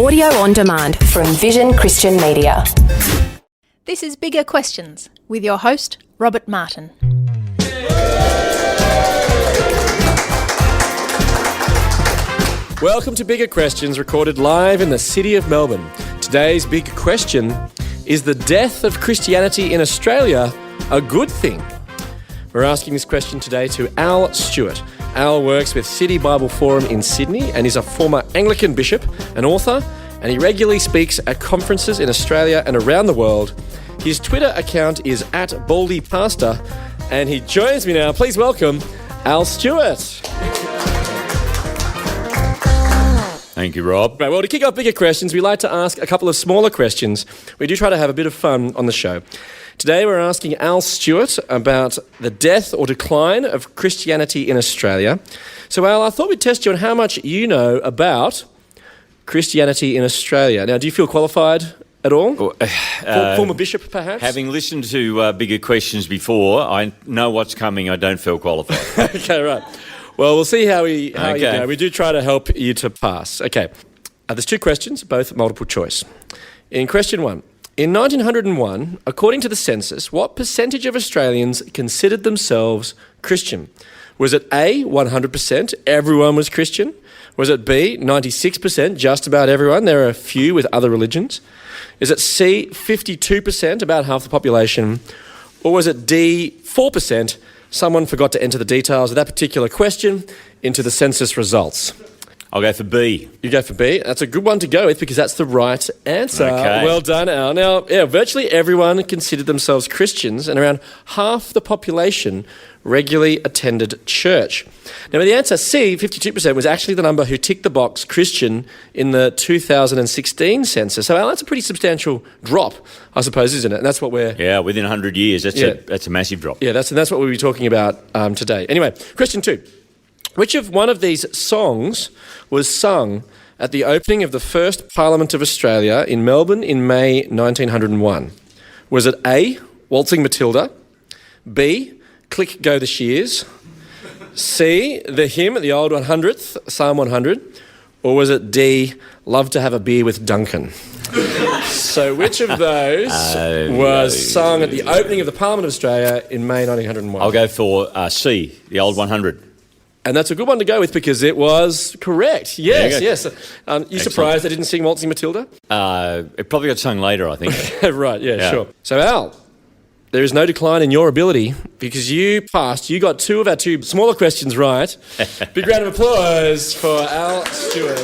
Audio on demand from Vision Christian Media. This is Bigger Questions with your host, Robert Martin. Welcome to Bigger Questions, recorded live in the city of Melbourne. Today's big question is the death of Christianity in Australia a good thing? We're asking this question today to Al Stewart. Al works with City Bible Forum in Sydney and is a former Anglican bishop, an author, and he regularly speaks at conferences in Australia and around the world. His Twitter account is @BaldyPastor, and he joins me now. Please welcome Al Stewart. Thank you, Rob. Right, well, to kick off Bigger Questions, we like to ask a couple of smaller questions. We do try to have a bit of fun on the show. Today we're asking Al Stewart about the death or decline of Christianity in Australia. So Al, I thought we'd test you on how much you know about Christianity in Australia. Now, do you feel qualified at all? Former bishop, perhaps? Having listened to Bigger Questions before, I know what's coming. I don't feel qualified. Okay, right. Well, we'll see how you go. We do try to help you to pass. Okay. There's two questions, both multiple choice. In question one, in 1901, according to the census, what percentage of Australians considered themselves Christian? Was it A, 100%, everyone was Christian? Was it B, 96%, just about everyone? There are a few with other religions. Is it C, 52%, about half the population? Or was it D, 4%? Someone forgot to enter the details of that particular question into the census results. I'll go for B. You go for B. That's a good one to go with because that's the right answer. Okay. Well done, Al. Now, virtually everyone considered themselves Christians and around half the population regularly attended church. Now, the answer C, 52%, was actually the number who ticked the box Christian in the 2016 census. So, Al, that's a pretty substantial drop, I suppose, isn't it? And that's what we're... Yeah, within 100 years. That's a massive drop. Yeah, that's what we'll be talking about today. Anyway, question two. Which of one of these songs was sung at the opening of the first Parliament of Australia in Melbourne in May 1901? Was it A, Waltzing Matilda, B, Click Go the Shears, C, the hymn at the old 100th, Psalm 100, or was it D, Love to Have a Beer with Duncan? So which of those was sung at the opening of the Parliament of Australia in May 1901? I'll go for C, the old 100. And that's a good one to go with because it was correct. Yes, yes. You surprised they didn't sing Waltzing Matilda? It probably got sung later, I think. Right, yeah, sure. So, Al, there is no decline in your ability because you passed. You got two of our two smaller questions right. Big round of applause for Al Stewart.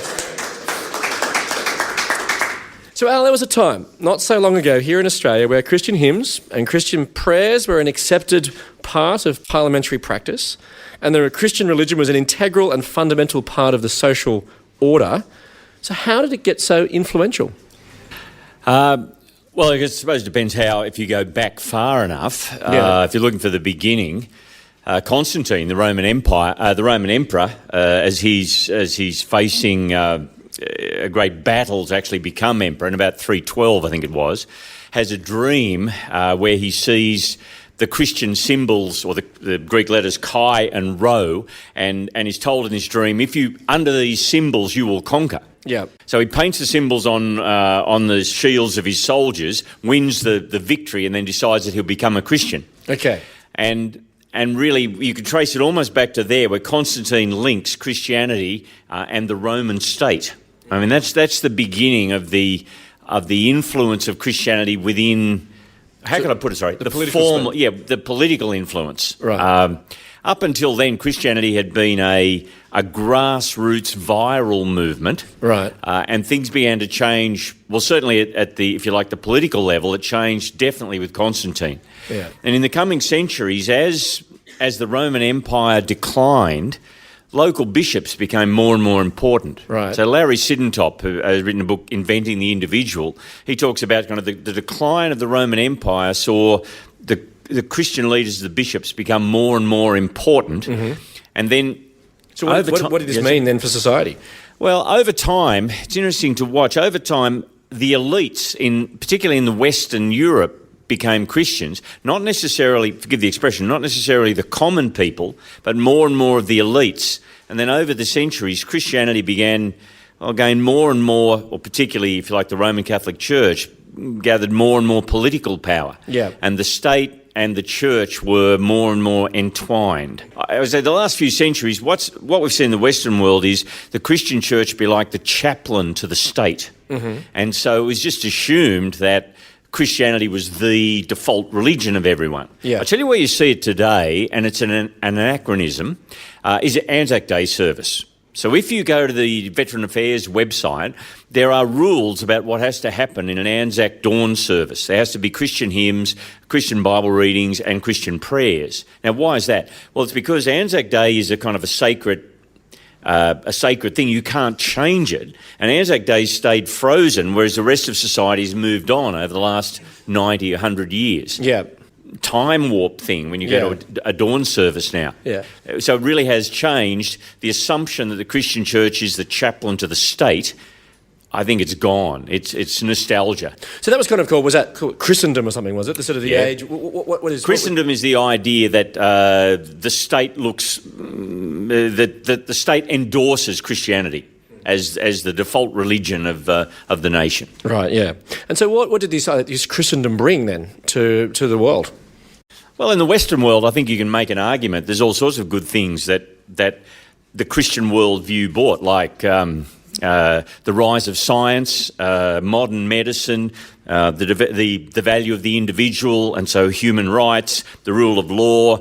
So, Al, there was a time, not so long ago, here in Australia where Christian hymns and Christian prayers were an accepted part of parliamentary practice, and the Christian religion was an integral and fundamental part of the social order. So how did it get so influential? Well, I suppose it depends if you go back far enough. If you're looking for the beginning, Constantine, the Roman emperor, as he's facing a great battle to actually become emperor in about 312, I think it was, has a dream where he sees the Christian symbols, or the Greek letters chi and rho, and is told in this dream, if you under these symbols you will conquer. Yeah. So he paints the symbols on the shields of his soldiers, wins the victory, and then decides that he'll become a Christian. Okay. And really, you could trace it almost back to there, where Constantine links Christianity and the Roman state. I mean, that's the beginning of the influence of Christianity within. How can I put it? Sorry, the political influence. Right. Up until then, Christianity had been a grassroots viral movement. Right. And things began to change. Well, certainly at the, if you like, the political level, it changed definitely with Constantine. Yeah. And in the coming centuries, as the Roman Empire declined, local bishops became more and more important. Right. So Larry Siddentop, who has written a book, Inventing the Individual, he talks about kind of the decline of the Roman Empire saw the Christian leaders, the bishops, become more and more important. Mm-hmm. And then... So what did this mean then for society? Well, over time, it's interesting to watch. Over time, the elites, particularly in the Western Europe, became Christians, not necessarily, forgive the expression, not necessarily the common people, but more and more of the elites. And then over the centuries, Christianity began gained more and more, or particularly, if you like, the Roman Catholic Church, gathered more and more political power. Yeah. And the state and the church were more and more entwined. I would say the last few centuries, what we've seen in the Western world is the Christian church be like the chaplain to the state. Mm-hmm. And so it was just assumed that Christianity was the default religion of everyone. Yeah. I tell you where you see it today, and it's an anachronism, is Anzac Day service. So if you go to the Veteran Affairs website, there are rules about what has to happen in an Anzac dawn service. There has to be Christian hymns, Christian Bible readings and Christian prayers. Now, why is that? Well, it's because Anzac Day is a kind of a sacred thing. You can't change it. And Anzac Day stayed frozen, whereas the rest of society has moved on over the last 90, 100 years. Yeah. Time warp thing when you go to a dawn service now. Yeah. So it really has changed. The assumption that the Christian church is the chaplain to the state, I think it's gone. It's nostalgia. So that was kind of called, was that called Christendom or something, was it? The sort of the age? What is Christendom is the idea that the state looks, that the state endorses Christianity as the default religion of the nation. Right, yeah. And so what did this Christendom bring then to the world? Well, in the Western world, I think you can make an argument. There's all sorts of good things that the Christian worldview brought, like the rise of science, modern medicine, the value of the individual, and so human rights, the rule of law,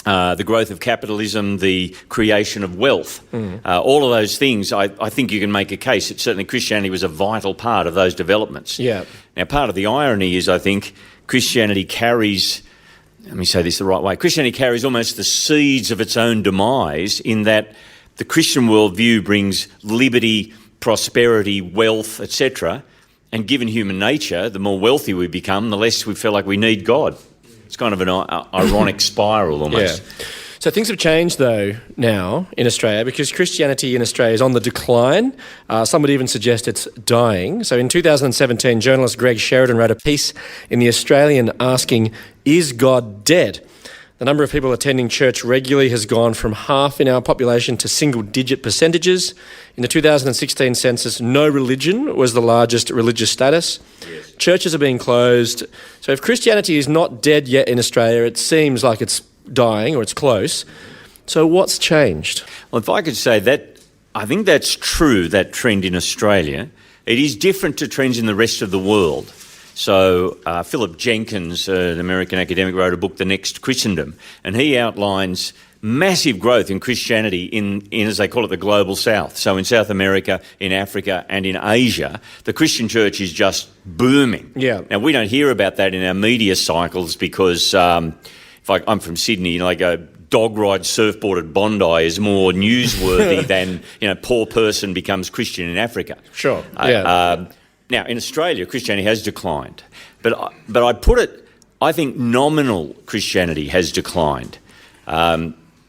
the growth of capitalism, the creation of wealth. All of those things, I think you can make a case that certainly Christianity was a vital part of those developments. Yeah. Now, part of the irony is, I think, Christianity carries, let me say this the right way, Christianity carries almost the seeds of its own demise, in that the Christian worldview brings liberty, prosperity, wealth, etc. And given human nature, the more wealthy we become, the less we feel like we need God. It's kind of an ironic spiral almost. Yeah. So things have changed, though, now in Australia, because Christianity in Australia is on the decline. Some would even suggest it's dying. So in 2017, journalist Greg Sheridan wrote a piece in The Australian asking, "Is God dead?" The number of people attending church regularly has gone from half in our population to single-digit percentages. In the 2016 census, no religion was the largest religious status. Yes. Churches are being closed. So if Christianity is not dead yet in Australia, it seems like it's dying, or it's close. So what's changed? Well, if I could say that, I think that's true, that trend in Australia. It is different to trends in the rest of the world. So Philip Jenkins, an American academic, wrote a book, The Next Christendom, and he outlines massive growth in Christianity in, as they call it, the global south. So in South America, in Africa and in Asia, the Christian church is just booming. Yeah. Now, we don't hear about that in our media cycles because I'm from Sydney, like a dog ride surfboard at Bondi is more newsworthy than, poor person becomes Christian in Africa. Sure, yeah. Now, in Australia, Christianity has declined. But I'd put it, I think nominal Christianity has declined.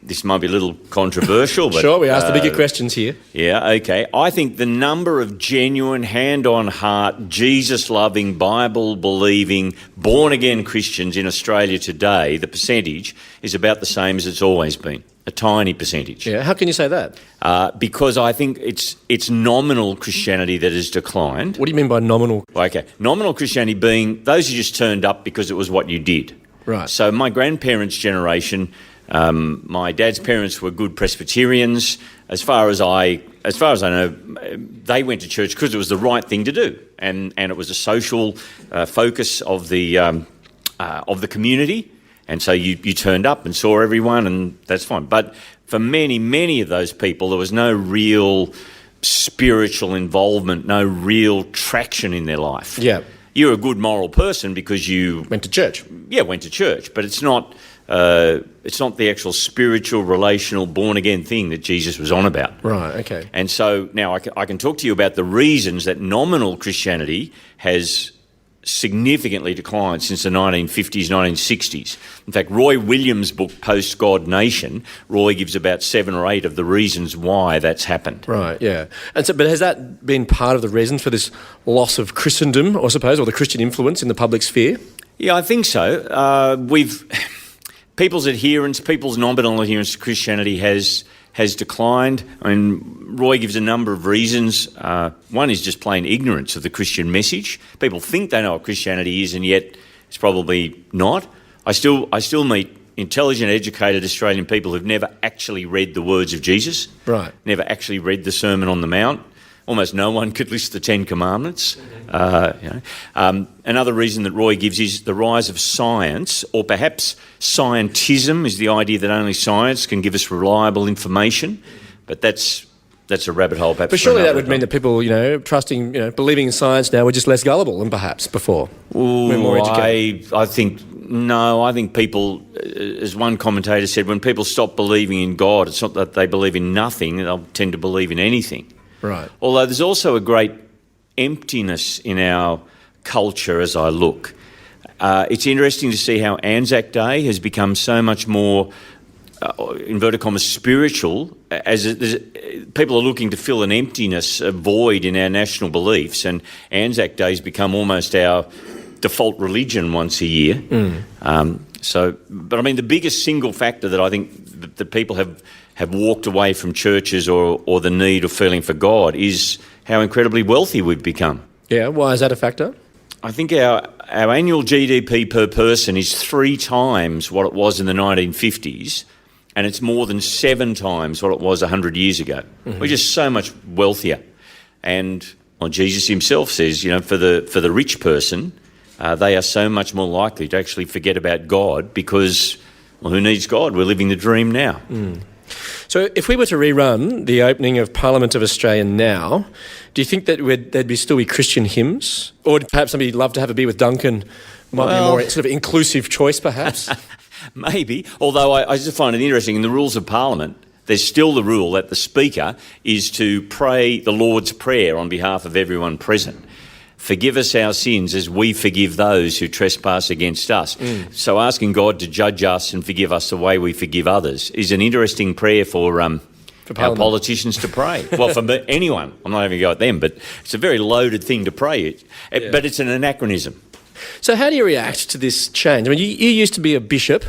This might be a little controversial, but... Sure, we ask the bigger questions here. Yeah, okay. I think the number of genuine, hand-on-heart, Jesus-loving, Bible-believing, born-again Christians in Australia today, the percentage is about the same as it's always been, a tiny percentage. Yeah, how can you say that? Because I think it's nominal Christianity that has declined. What do you mean by nominal? Okay, nominal Christianity being those who just turned up because it was what you did. Right. So my grandparents' generation... my dad's parents were good Presbyterians. As far as I know, they went to church because it was the right thing to do, and it was a social focus of the community. And so you turned up and saw everyone, and that's fine. But for many of those people, there was no real spiritual involvement, no real traction in their life. Yeah, you're a good moral person because you went to church. Yeah, went to church, but it's not the actual spiritual, relational, born-again thing that Jesus was on about. Right, okay. And so now I can talk to you about the reasons that nominal Christianity has significantly declined since the 1950s, 1960s. In fact, Roy Williams' book, Post-God Nation, Roy gives about 7 or 8 of the reasons why that's happened. Right, yeah. And so, but has that been part of the reason for this loss of Christendom, I suppose, or the Christian influence in the public sphere? Yeah, I think so. People's nominal adherence to Christianity has has declined. I mean, Roy gives a number of reasons. One is just plain ignorance of the Christian message. People think they know what Christianity is, and yet it's probably not. I still meet intelligent, educated Australian people who've never actually read the words of Jesus, right? Never actually read the Sermon on the Mount. Almost no one could list the Ten Commandments. Another reason that Roy gives is the rise of science, or perhaps scientism is the idea that only science can give us reliable information, but that's a rabbit hole. Perhaps. But surely that would mean that people, trusting, believing in science now were just less gullible than perhaps before. We're more educated. I think people, as one commentator said, when people stop believing in God, it's not that they believe in nothing; they'll tend to believe in anything. Right. Although there's also a great emptiness in our culture as I look. It's interesting to see how Anzac Day has become so much more, inverted commas, spiritual, as people are looking to fill an emptiness, a void in our national beliefs, and Anzac Day has become almost our default religion once a year. But I mean, the biggest single factor that I think that people have walked away from churches or the need or feeling for God is how incredibly wealthy we've become. Yeah, why is that a factor? I think our annual GDP per person is 3 times what it was in the 1950s, and it's more than 7 times what it was 100 years ago. Mm-hmm. We're just so much wealthier. And Jesus himself says, for the rich person, they are so much more likely to actually forget about God because, who needs God? We're living the dream now. Mm. So if we were to rerun the opening of Parliament of Australia now, do you think that there'd still be Christian hymns? Or would perhaps somebody love to have a beer with Duncan? Might be a more sort of inclusive choice, perhaps? Maybe, although I just find it interesting, in the rules of Parliament, there's still the rule that the Speaker is to pray the Lord's Prayer on behalf of everyone present. Forgive us our sins as we forgive those who trespass against us. So asking God to judge us and forgive us the way we forgive others is an interesting prayer for our politicians to pray. Well, for anyone. I'm not having a go at them, but it's a very loaded thing to pray. But it's an anachronism. So how do you react to this change? I mean, you used to be a bishop.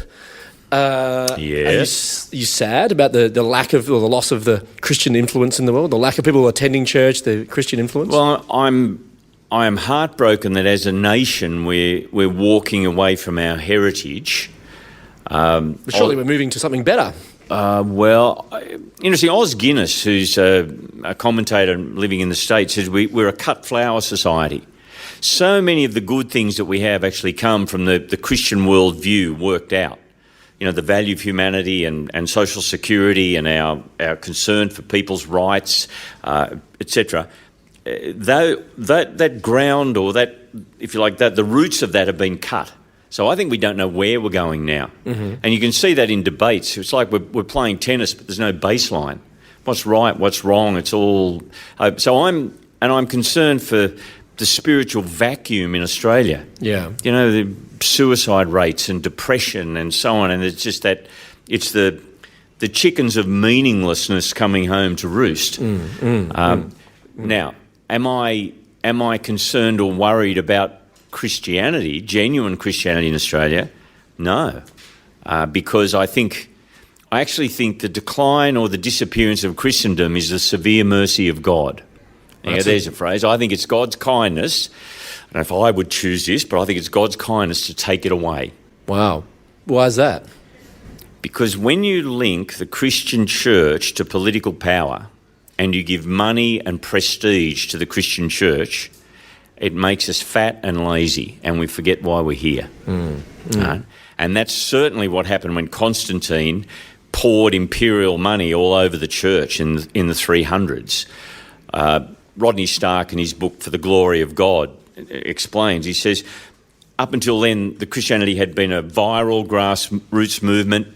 Yes. Are you sad about the lack of, or the loss of the Christian influence in the world, the lack of people attending church, the Christian influence? Well, I am heartbroken that as a nation we're walking away from our heritage. But surely we're moving to something better. Interesting. Os Guinness, who's a commentator living in the States, says we're a cut flower society. So many of the good things that we have actually come from the Christian worldview worked out. The value of humanity and social security and our concern for people's rights, etc. That ground, or that, if you like, that the roots of that have been cut. So I think we don't know where we're going now. Mm-hmm. And you can see that in debates. It's like we're playing tennis, but there's no baseline. What's right, what's wrong, it's all... So I'm concerned for the spiritual vacuum in Australia. Yeah. The suicide rates and depression and so on, and it's just that it's the chickens of meaninglessness coming home to roost. Now, am I concerned or worried about Christianity, genuine Christianity in Australia? No, because I actually think the decline or the disappearance of Christendom is the severe mercy of God. There's a phrase. I think it's God's kindness. I don't know if I would choose this, but I think it's God's kindness to take it away. Wow. Why is that? Because when you link the Christian church to political power and you give money and prestige to the Christian church, it makes us fat and lazy and we forget why we're here. And that's certainly what happened when Constantine poured imperial money all over the church in the 300s. Rodney Stark, in his book For the Glory of God, explains, he says, up until then, the Christianity had been a viral grassroots movement.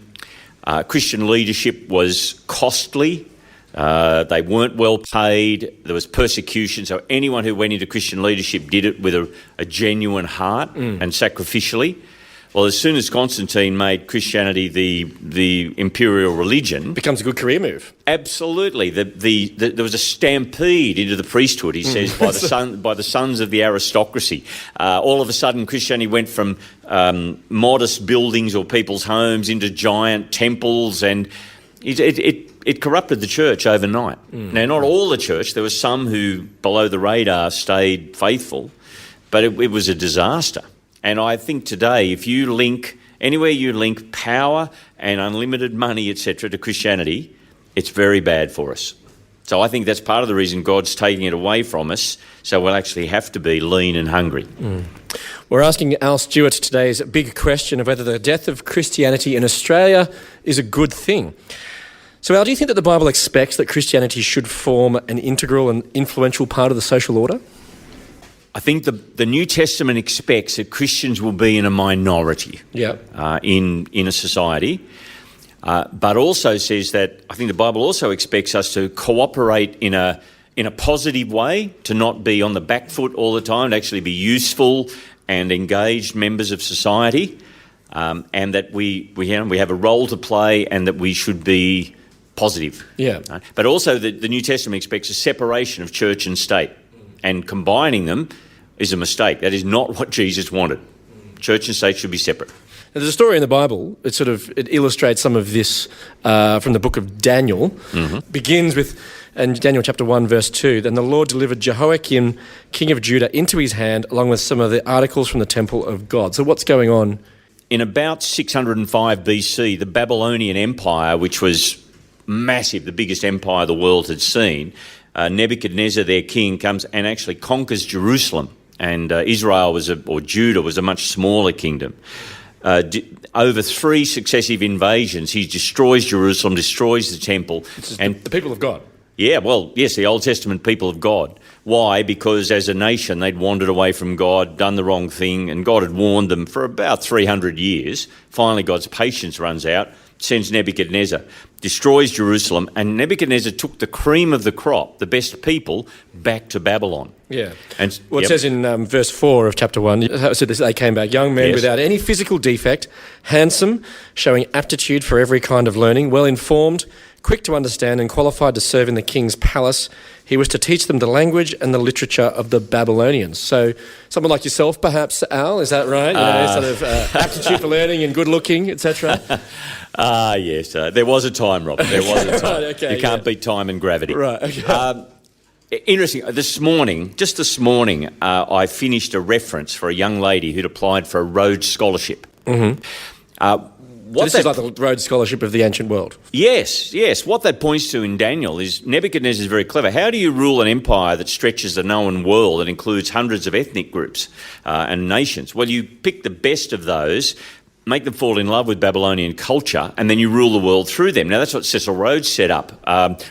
Christian leadership was costly. They weren't well paid. There was persecution. So anyone who went into Christian leadership did it with a genuine heart and sacrificially. Well, as soon as Constantine made Christianity the imperial religion... It becomes a good career move. Absolutely. There was a stampede into the priesthood, he says, by the sons of the aristocracy. All of a sudden, Christianity went from modest buildings or people's homes into giant temples, and It corrupted the church overnight. Now, not all the church. There were some who, below the radar, stayed faithful, but it was a disaster. And I think today, if you link, anywhere you link power and unlimited money, etc., to Christianity, it's very bad for us. So I think that's part of the reason God's taking it away from us, so we'll actually have to be lean and hungry. We're asking Al Stewart today's big question of whether the death of Christianity in Australia is a good thing. So Al, do you think that the Bible expects that Christianity should form an integral and influential part of the social order? I think the New Testament expects that Christians will be in a minority in a society, but also says that I think the Bible also expects us to cooperate in a positive way, to not be on the back foot all the time, to actually be useful and engaged members of society, and that we have a role to play and that we should be positive. But also the New Testament expects a separation of church and state, and combining them is a mistake. That is not what Jesus wanted. Church and state should be separate. Now, there's a story in the Bible. It illustrates some of this from the book of Daniel. Begins with, in Daniel chapter 1, verse 2, then the Lord delivered Jehoiakim, king of Judah, into his hand, along with some of the articles from the temple of God. So what's going on? In about 605 BC, the Babylonian Empire, which was massive, the biggest empire the world had seen, Nebuchadnezzar, their king, comes and actually conquers Jerusalem. And Judah was a much smaller kingdom. Over 3 successive invasions, he destroys Jerusalem, destroys the temple. And the people of God. Yeah, well, yes, the Old Testament people of God. Why? Because as a nation, they'd wandered away from God, done the wrong thing, and God had warned them for about 300 years. Finally, God's patience runs out, sends Nebuchadnezzar, destroys Jerusalem, and Nebuchadnezzar took the cream of the crop, the best people, back to Babylon. Yeah. And it says in verse 4 of chapter 1, it said they came back, young men without any physical defect, handsome, showing aptitude for every kind of learning, well-informed, quick to understand and qualified to serve in the king's palace. He was to teach them the language and the literature of the Babylonians. So someone like yourself, perhaps, Al, is that right? Aptitude for learning and good looking, etc. Yes. There was a time, Rob. There was a time. You can't beat time and gravity. Right. Okay. Interesting. This morning, I finished a reference for a young lady who'd applied for a Rhodes Scholarship. This is like the Rhodes Scholarship of the ancient world. Yes. What that points to in Daniel is Nebuchadnezzar is very clever. How do you rule an empire that stretches the known world and includes hundreds of ethnic groups and nations? Well, you pick the best of those, make them fall in love with Babylonian culture, and then you rule the world through them. Now, that's what Cecil Rhodes set up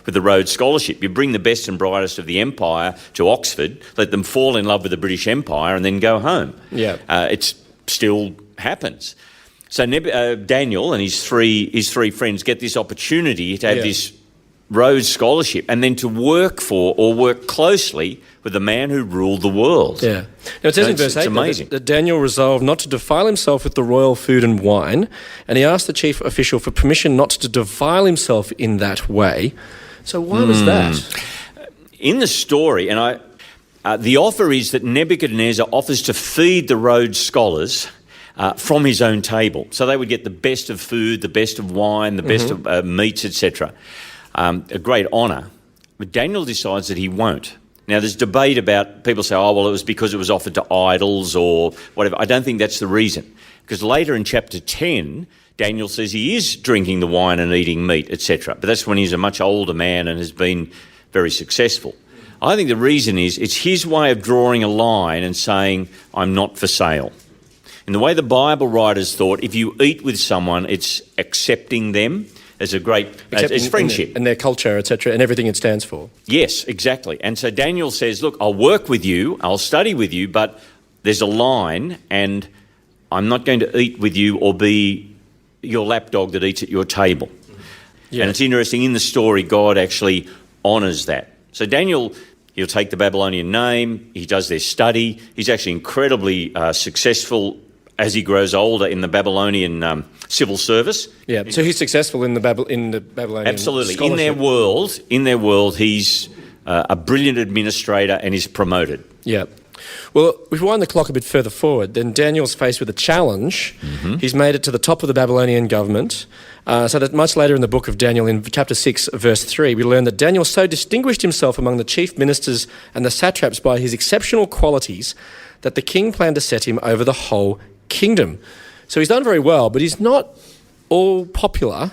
with the Rhodes Scholarship. You bring the best and brightest of the empire to Oxford, let them fall in love with the British Empire, and then go home. Yeah. It still happens. So Daniel and his three friends get this opportunity to have this Rhodes Scholarship and then to work for or work closely with the man who ruled the world. Yeah. Now it says in verse 8 that Daniel resolved not to defile himself with the royal food and wine, and he asked the chief official for permission not to defile himself in that way. So why was that? In the story, and the offer is that Nebuchadnezzar offers to feed the Rhodes scholars from his own table. So they would get the best of food, the best of wine, the best of meats, etc. A great honour. But Daniel decides that he won't. Now, there's debate about, people say, it was because it was offered to idols or whatever. I don't think that's the reason. Because later in chapter 10, Daniel says he is drinking the wine and eating meat, etc. But that's when he's a much older man and has been very successful. I think the reason is it's his way of drawing a line and saying, I'm not for sale. In the way the Bible writers thought, if you eat with someone, it's accepting them as a great... it's friendship. And their culture, etc., and everything it stands for. Yes, exactly. And so Daniel says, look, I'll work with you, I'll study with you, but there's a line and I'm not going to eat with you or be your lapdog that eats at your table. Yeah. And it's interesting, in the story, God actually honours that. So Daniel... He'll take the Babylonian name, he does their study, he's actually incredibly successful as he grows older in the Babylonian civil service. Yeah, so he's successful in the Babylonian Absolutely. scholarship. In their world, he's a brilliant administrator and is promoted. Yeah. Well, if we wind the clock a bit further forward, then Daniel's faced with a challenge. He's made it to the top of the Babylonian government. So that much later in the book of Daniel, in chapter 6, verse 3, we learn that Daniel so distinguished himself among the chief ministers and the satraps by his exceptional qualities that the king planned to set him over the whole kingdom. So he's done very well, but he's not all popular.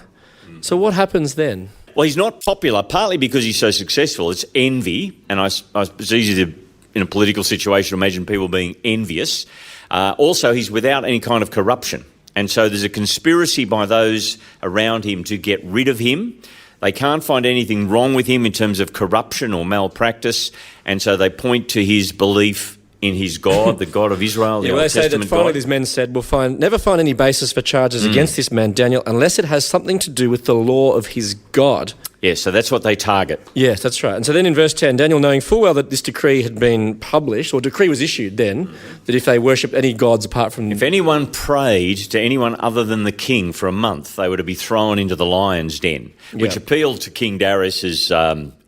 So what happens then? Well, he's not popular, partly because he's so successful. It's envy, and it's easy to, in a political situation, imagine people being envious. Also, he's without any kind of corruption. And so there's a conspiracy by those around him to get rid of him. They can't find anything wrong with him in terms of corruption or malpractice, and so they point to his belief in his God, the God of Israel. Yeah, well, they say that finally these men said, we'll never find any basis for charges against this man, Daniel, unless it has something to do with the law of his God. Yes, so that's what they target. Yes, that's right. And so then in verse 10, Daniel, knowing full well that this decree had been published, or decree was issued then, that if they worshipped any gods apart from... If anyone prayed to anyone other than the king for a month, they were to be thrown into the lion's den, which appealed to King Darius's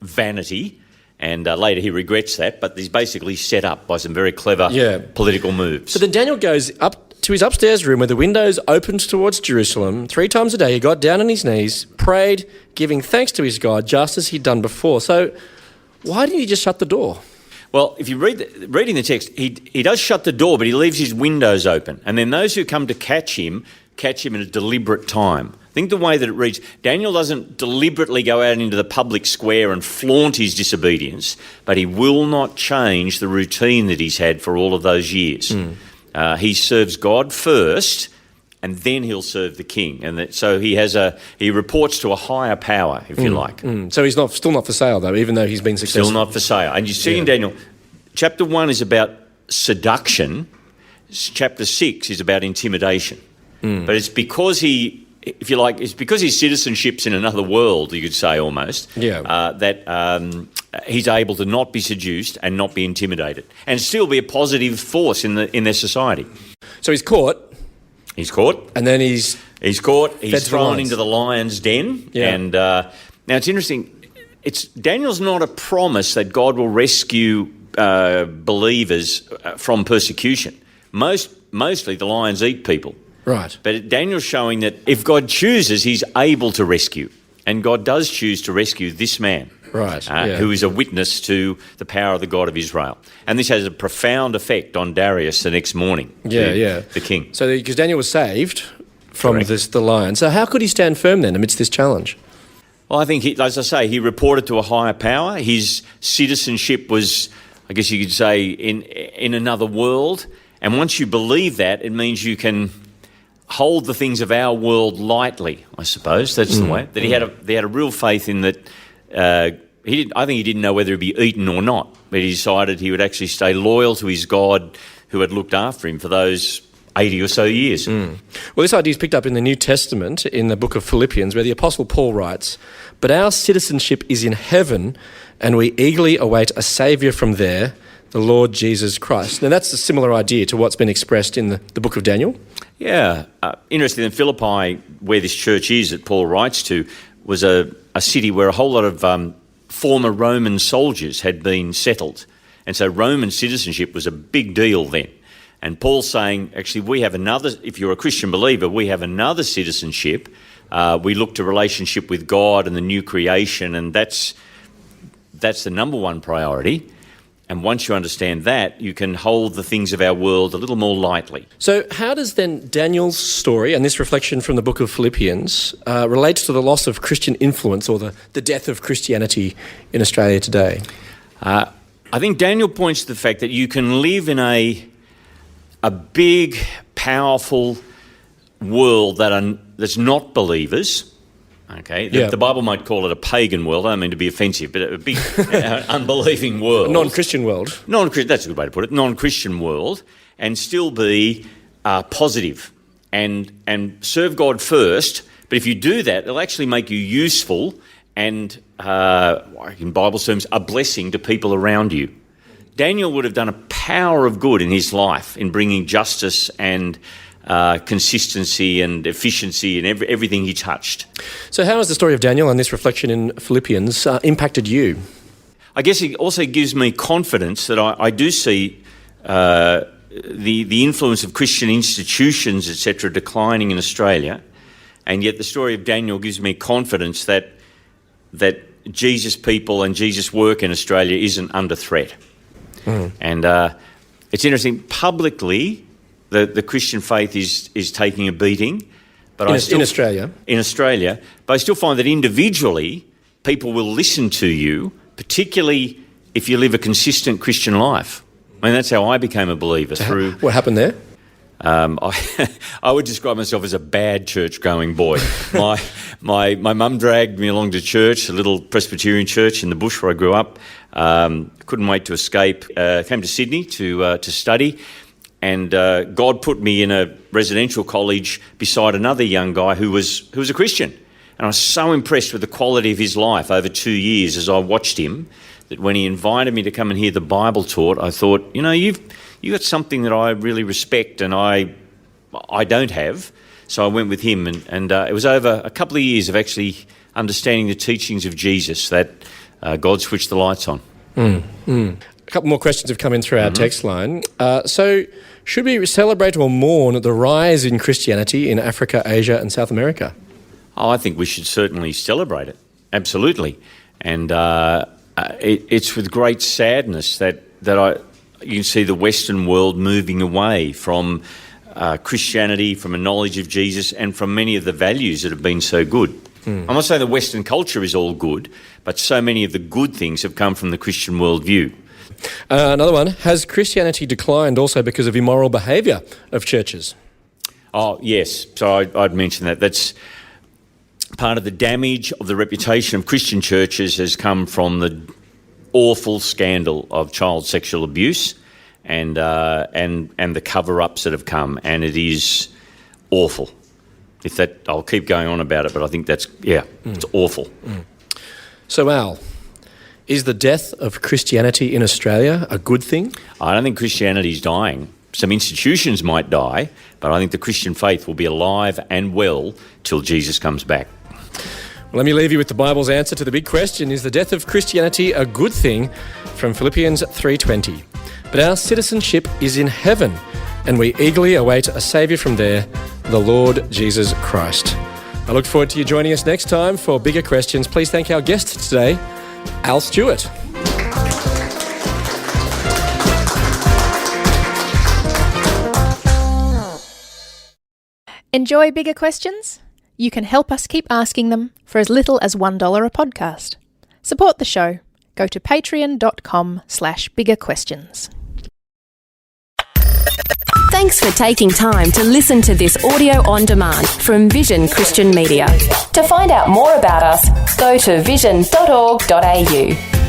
vanity. And later he regrets that, but he's basically set up by some very clever political moves. So then Daniel goes up to his upstairs room where the windows opened towards Jerusalem. 3 times a day he got down on his knees, prayed, giving thanks to his God, just as he'd done before. So why didn't he just shut the door? Well, if you reading the text, he does shut the door, but he leaves his windows open. And then those who come to catch him in a deliberate time. I think the way that it reads, Daniel doesn't deliberately go out into the public square and flaunt his disobedience, but he will not change the routine that he's had for all of those years. He serves God first, and then he'll serve the king. And so he reports to a higher power, if you like. So he's still not for sale, though, even though he's been successful. Still not for sale. And you see in Daniel, chapter 1 is about seduction. Chapter 6 is about intimidation. But it's because it's because his citizenship's in another world, you could say almost, that he's able to not be seduced and not be intimidated and still be a positive force in their society. So he's caught. He's caught. And then he's caught. He's thrown into the lion's den. Yeah. And now it's interesting. Daniel's not a promise that God will rescue believers from persecution. Mostly the lions eat people. Right. But Daniel's showing that if God chooses, he's able to rescue. And God does choose to rescue this man, who is a witness to the power of the God of Israel. And this has a profound effect on Darius the next morning, the king. So because Daniel was saved from the lion. So how could he stand firm then amidst this challenge? Well, I think, as I say, he reported to a higher power. His citizenship was, I guess you could say, in another world. And once you believe that, it means you can hold the things of our world lightly, I suppose. That's the way. That they had a real faith in that. I think he didn't know whether he'd be eaten or not, but he decided he would actually stay loyal to his God who had looked after him for those 80 or so years. Well, this idea is picked up in the New Testament in the book of Philippians, where the Apostle Paul writes, "But our citizenship is in heaven, and we eagerly await a Saviour from there, the Lord Jesus Christ." Now, that's a similar idea to what's been expressed in the book of Daniel. Yeah. Interesting, in Philippi, where this church is that Paul writes to, was a city where a whole lot of former Roman soldiers had been settled. And so Roman citizenship was a big deal then. And Paul's saying, actually, we have another, if you're a Christian believer, we have another citizenship. We look to relationship with God and the new creation, and that's the number one priority. And once you understand that, you can hold the things of our world a little more lightly. So how does then Daniel's story and this reflection from the book of Philippians relate to the loss of Christian influence or the death of Christianity in Australia today? I think Daniel points to the fact that you can live in a big, powerful world that's not believers. Okay, the Bible might call it a pagan world. I don't mean to be offensive, but a big unbelieving world. A non-Christian world. That's a good way to put it. Non-Christian world, and still be positive and serve God first. But if you do that, it'll actually make you useful and, in Bible terms, a blessing to people around you. Daniel would have done a power of good in his life in bringing justice and consistency and efficiency in everything he touched. So how has the story of Daniel and this reflection in Philippians impacted you? I guess it also gives me confidence that I do see the influence of Christian institutions, etc., declining in Australia, and yet the story of Daniel gives me confidence that Jesus' people and Jesus' work in Australia isn't under threat. And it's interesting, publicly, the Christian faith is taking a beating. But in Australia, but I still find that individually, people will listen to you, particularly if you live a consistent Christian life. I mean, that's how I became a believer. What happened there? I would describe myself as a bad church-going boy. My mum dragged me along to church, a little Presbyterian church in the bush where I grew up. Couldn't wait to escape. Came to Sydney to study, and God put me in a residential college beside another young guy who was a Christian. And I was so impressed with the quality of his life over 2 years as I watched him, that when he invited me to come and hear the Bible taught, I thought, you've got something that I really respect and I don't have. So I went with him, and it was over a couple of years of actually understanding the teachings of Jesus that God switched the lights on. A couple more questions have come in through our text line. So should we celebrate or mourn the rise in Christianity in Africa, Asia and South America? Oh, I think we should certainly celebrate it, absolutely. And it's with great sadness that you can see the Western world moving away from Christianity, from a knowledge of Jesus, and from many of the values that have been so good. I'm not saying the Western culture is all good, but so many of the good things have come from the Christian worldview. Another one, has Christianity declined also because of immoral behaviour of churches? Oh, yes. So I'd mention that. That's part of the damage of the reputation of Christian churches has come from the awful scandal of child sexual abuse and the cover-ups that have come, and it is awful. I'll keep going on about it, but I think it's awful. So, Al, is the death of Christianity in Australia a good thing? I don't think Christianity is dying. Some institutions might die, but I think the Christian faith will be alive and well till Jesus comes back. Well, let me leave you with the Bible's answer to the big question, is the death of Christianity a good thing? From Philippians 3:20. But our citizenship is in heaven, and we eagerly await a Saviour from there, the Lord Jesus Christ. I look forward to you joining us next time for Bigger Questions. Please thank our guest today, Al Stewart. Enjoy Bigger Questions? You can help us keep asking them for as little as $1 a podcast. Support the show. Go to patreon.com/biggerquestions. Thanks for taking time to listen to this audio on demand from Vision Christian Media. To find out more about us, go to vision.org.au.